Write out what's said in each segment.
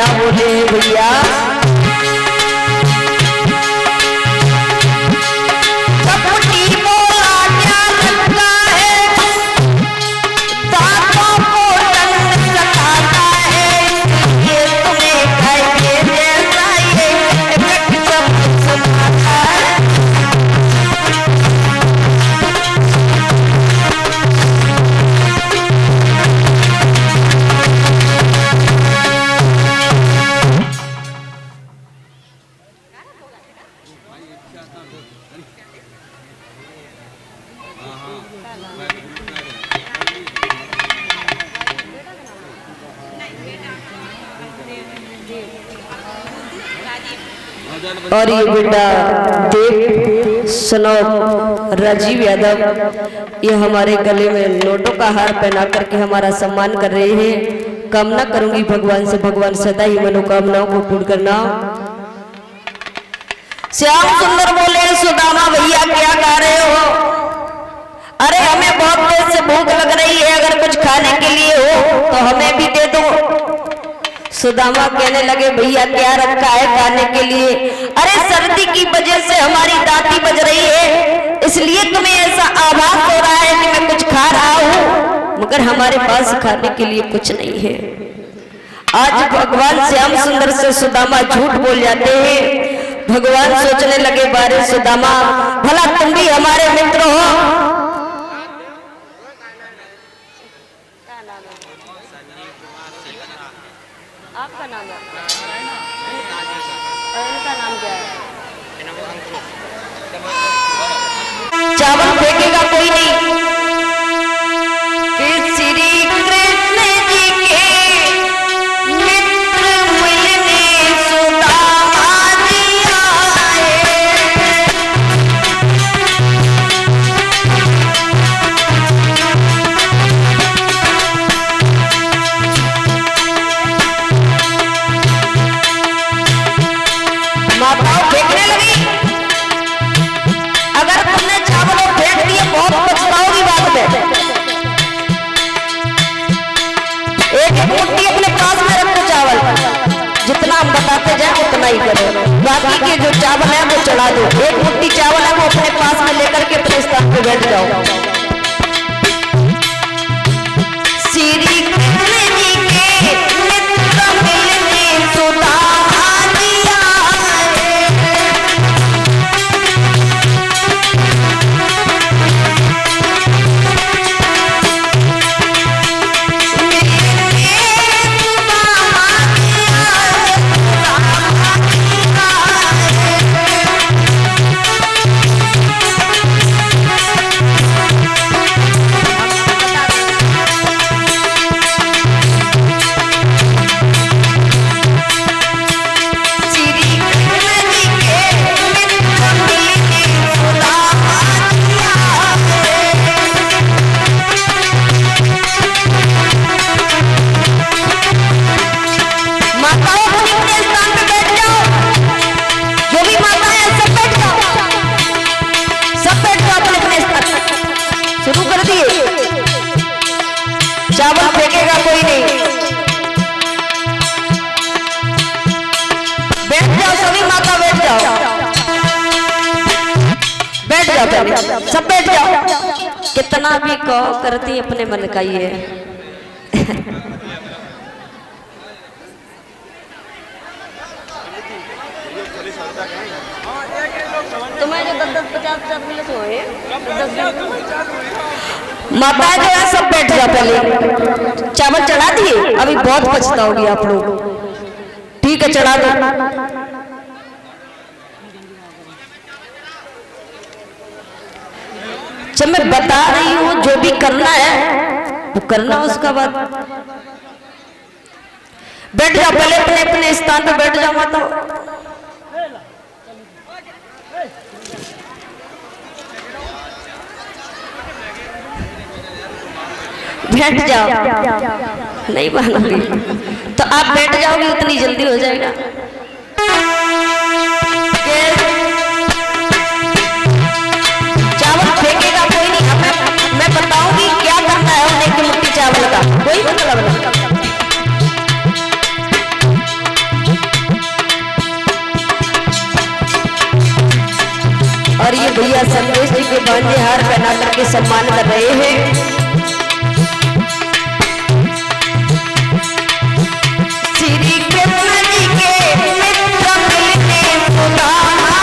क्या बोले भैया। और ये बेटा देव सुनो राजीव यादव, ये हमारे गले में नोटों का हार पहना करके हमारा सम्मान कर रहे हैं। कामना करूंगी भगवान से, भगवान सदा ही मनोकामनाओं को पूर्ण करना। श्याम सुंदर बोले सुदामा भैया क्या गा रहे हो? अरे हमें बहुत देर से भूख लग रही है, अगर कुछ खाने के लिए हो तो हमें भी दे दो। सुदामा कहने लगे भैया क्या रखा है खाने के लिए? अरे सर्दी की वजह से हमारी दांती बज रही है, इसलिए तुम्हें ऐसा आभास हो रहा है कि मैं कुछ खा रहा हूँ, मगर हमारे पास खाने के लिए कुछ नहीं है। आज भगवान श्याम सुंदर से सुदामा झूठ बोल जाते हैं। भगवान सोचने लगे बारे सुदामा भला तुम भी हमारे मित्र हो। आपका नाम है? उनका नाम क्या है? चावल फेंकेगा कोई नहीं कि श्री कृष्ण जी के मित्र मिलने सुदामा जी आए। माताओं फेंकने लगी। अगर तुमने चावल फेंक दिए बहुत पछताओगी बाद में। एक मुट्ठी अपने पास में रखो चावल, जितना हम बताते जाए उतना ही करो, बाकी के जो चावल है वो चढ़ा दो। एक मुट्ठी चावल है वो अपने पास में लेकर के अपने स्थान पे बैठ जाओ। श्री कृष्ण जी के मित्र मिलने सुदामा जी आए। चावल फेंकेगा कोई नहीं। बैठ जाओ सभी माता, बैठ जाओ, बैठ जाओ पहले सब बैठ जाओ। कितना भी कहो करती अपने मन का ही है। तुम्हें जो 10-50 मिले तो है माता जो है सब बैठ जाओ पहले। चावल चढ़ा दिए, अभी बहुत पछताओगी आप लोग। ठीक है चढ़ा दो। जब मैं बता रही हूँ जो भी करना है वो करना, उसका बाद बैठ जाओ पहले अपने अपने स्थान पे बैठ जाओ माता। बैठ जाओ, नहीं मानोगी तो आप बैठ जाओगे उतनी जल्दी हो जाएगा। चावल फेंकेगा कोई नहीं, मैं बताऊंगी क्या करना है उन्हें की मुट्ठी चावल का, कोई मतलब नहीं। भैया संदेश जी के भांजे हार पहना करके सम्मान कर रहे हैं। श्री कृष्ण जी के मित्र मिलने सुदामा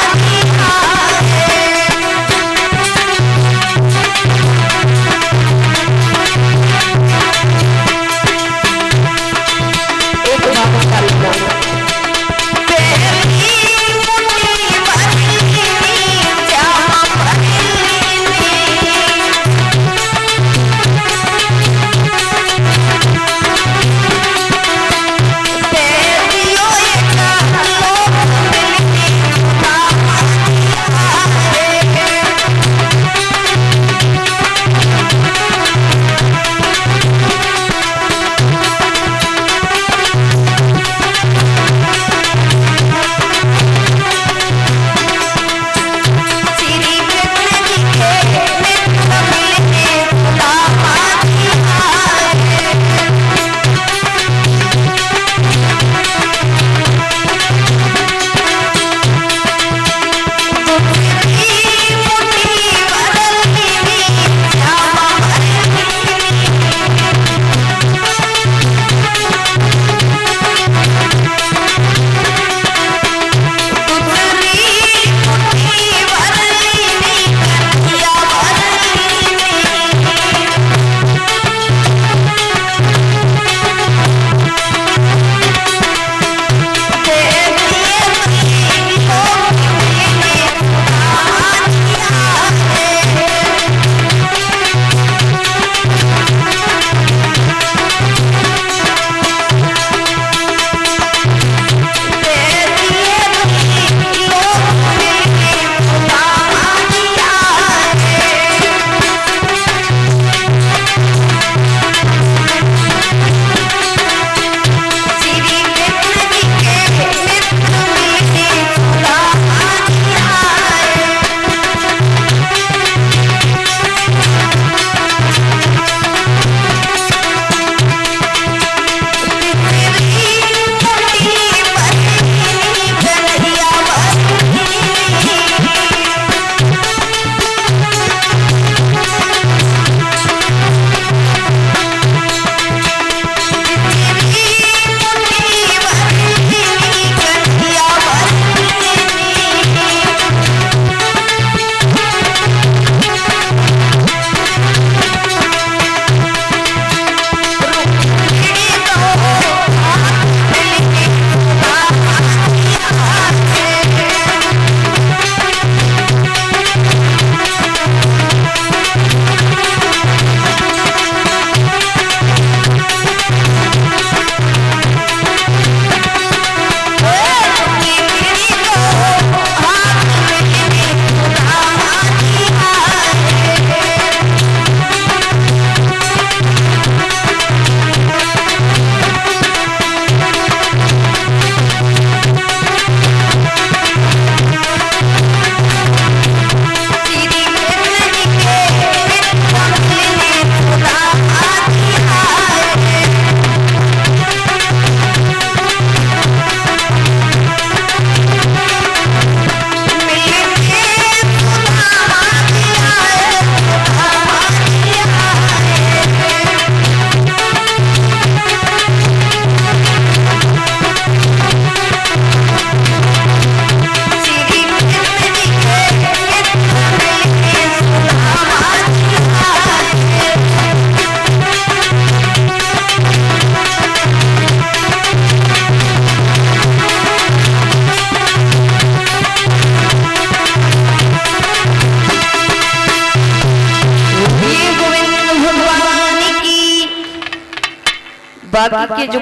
बाकी के जो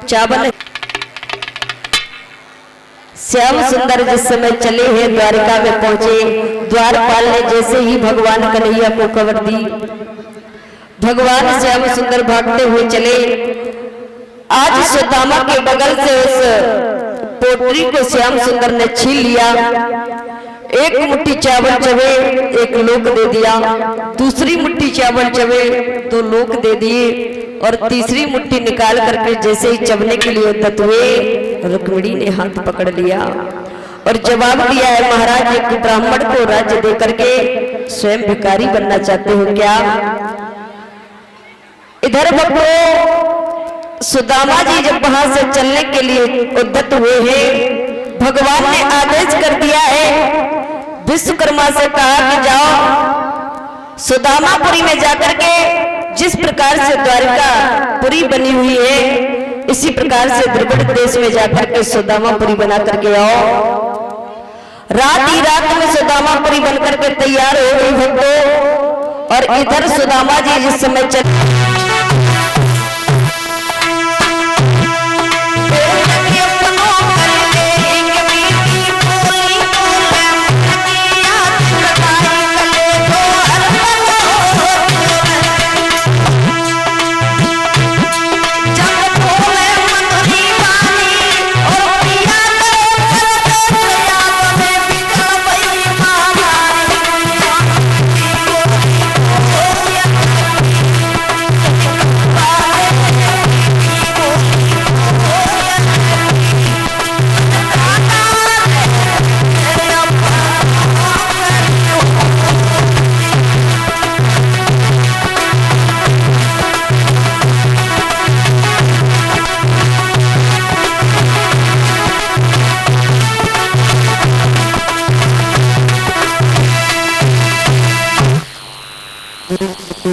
चावल है श्याम सुंदर जिस समय चले हैं द्वारिका में पहुंचे, द्वारपाल ने जैसे ही भगवान कन्हैया को खबर दी, भगवान श्याम सुंदर भागते हुए चले। आज सुदामा के बगल से उस पोटरी को श्याम सुंदर ने छीन लिया, एक मुट्ठी चावल चवे एक लोक दे दिया, दूसरी मुट्ठी चावल चवे तो लोक दे दिए, और तीसरी मुट्ठी निकाल करके जैसे ही चबने के लिए उद्यत हुए रुक्मिणी ने हाथ पकड़ लिया और जवाब दिया है, महाराज एक ब्राह्मण को राज्य दे करके स्वयं भिखारी बनना चाहते हो क्या? इधर भक्तों सुदामा जी जब वहां से चलने के लिए उद्यत हुए हैं, भगवान ने आदेश कर दिया है, विश्वकर्मा से कहा कि जाओ सुदामापुरी में जाकर के जिस प्रकार से द्वारिकापुरी बनी हुई है, इसी प्रकार से द्रविड़ देश में जाकर के सुदामापुरी बना करके आओ। रात ही रात में सुदामापुरी बनकर के तैयार हो गई भक्तों। और इधर सुदामा जी जिस समय चल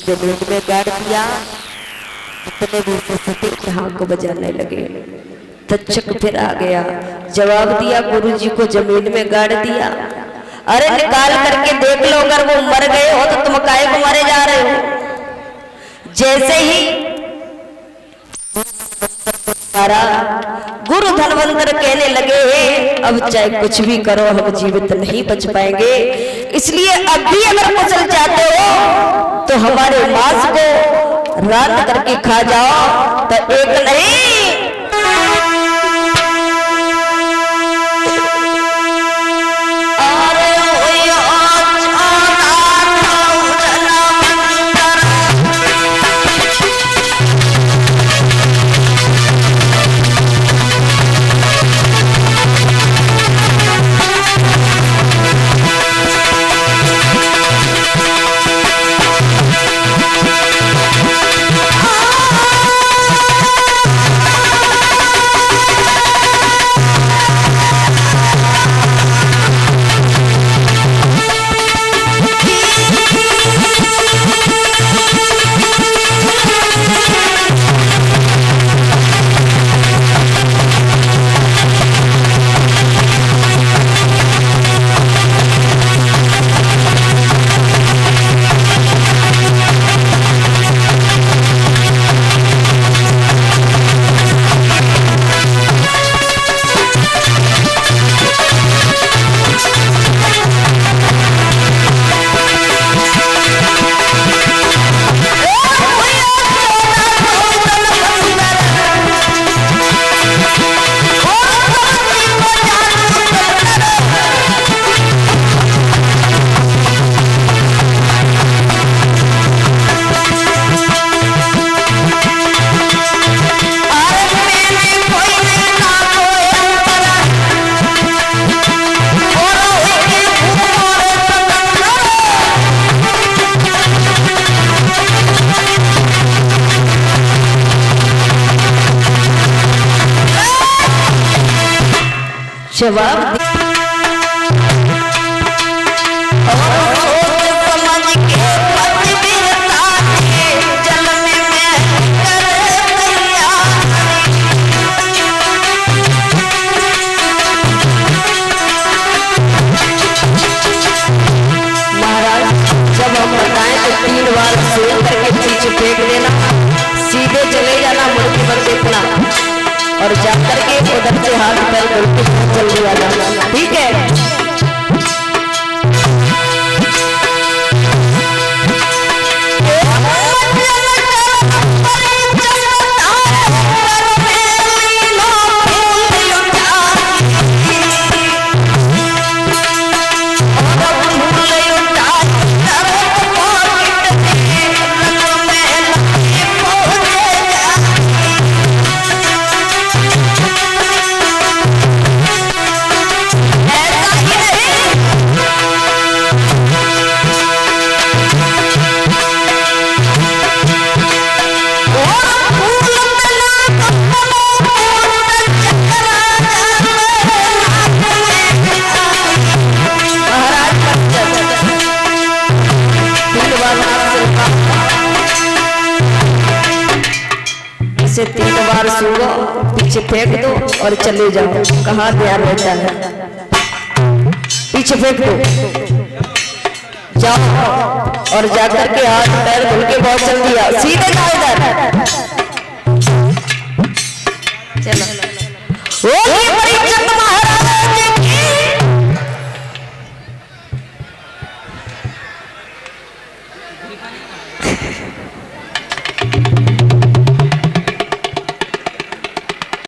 जमीन में गाड़ दिया, इतने भी से हाँ को बजाने लगे। तक्षक फिर आ गया, जवाब दिया, गुरुजी को जमीन में गाड़ दिया। अरे निकाल करके देख लो, अगर वो मर गए हो तो तुम काहे को मारे जा रहे हो? जैसे ही गुरु धनवंतर कहने लगे, अब चाहे कुछ भी करो हम जीवित नहीं बच पाएंगे, इसलिए अब भी अगर कुचल जाते हो तो हमारे मांस को रात करके खा जाओ। तो एक नहीं जवाब और जाकर के उधर से हाथ पैर बिल्कुल चल दिया, ठीक है। मार सूगा पीछे फेंक दो और चले जाओ। कहाँ ध्यान रहता है, पीछे फेंक दो, जाओ और जाकर के हाथ पैर धुल के बहुत चल दिया, सीधे जाओ इधर। चलो महाराज की